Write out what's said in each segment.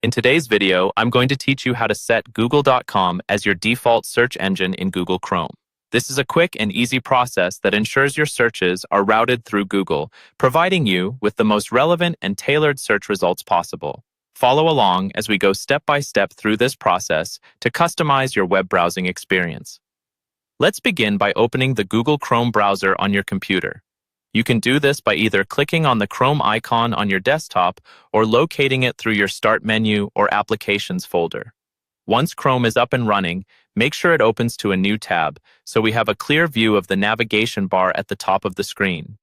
In today's video, I'm going to teach you how to set Google.com as your default search engine in Google Chrome. This is a quick and easy process that ensures your searches are routed through Google, providing you with the most relevant and tailored search results possible. Follow along as we go step by step through this process to customize your web browsing experience. Let's begin by opening the Google Chrome browser on your computer. You can do this by either clicking on the Chrome icon on your desktop or locating it through your Start menu or Applications folder. Once Chrome is up and running, make sure it opens to a new tab so we have a clear view of the navigation bar at the top of the screen.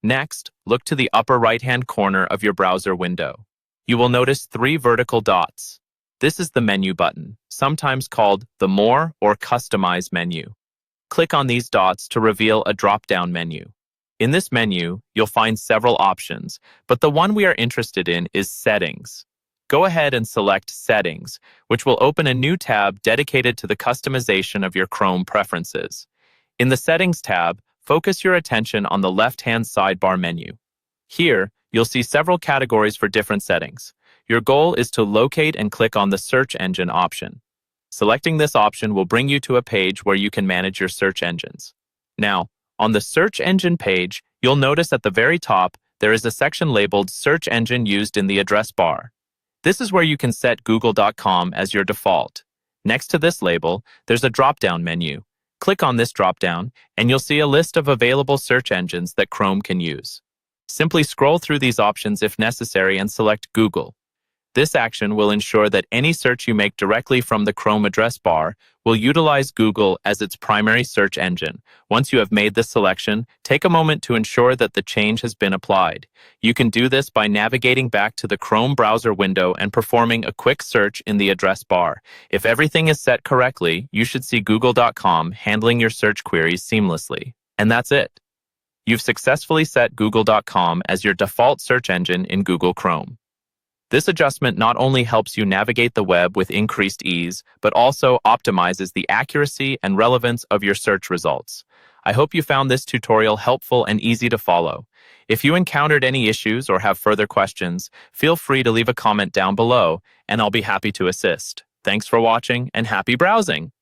Next, look to the upper right-hand corner of your browser window. You will notice 3 vertical dots. This is the menu button, sometimes called the More or Customize menu. Click on these dots to reveal a drop-down menu. In this menu, you'll find several options, but the one we are interested in is Settings. Go ahead and select Settings, which will open a new tab dedicated to the customization of your Chrome preferences. In the Settings tab, focus your attention on the left-hand sidebar menu. Here, you'll see several categories for different settings. Your goal is to locate and click on the Search Engine option. Selecting this option will bring you to a page where you can manage your search engines. Now, on the Search Engine page, you'll notice at the very top, there is a section labeled Search Engine used in the address bar. This is where you can set Google.com as your default. Next to this label, there's a drop-down menu. Click on this drop-down, and you'll see a list of available search engines that Chrome can use. Simply scroll through these options if necessary and select Google. This action will ensure that any search you make directly from the Chrome address bar will utilize Google as its primary search engine. Once you have made this selection, take a moment to ensure that the change has been applied. You can do this by navigating back to the Chrome browser window and performing a quick search in the address bar. If everything is set correctly, you should see Google.com handling your search queries seamlessly. And that's it. You've successfully set Google.com as your default search engine in Google Chrome. This adjustment not only helps you navigate the web with increased ease, but also optimizes the accuracy and relevance of your search results. I hope you found this tutorial helpful and easy to follow. If you encountered any issues or have further questions, feel free to leave a comment down below, and I'll be happy to assist. Thanks for watching, and happy browsing!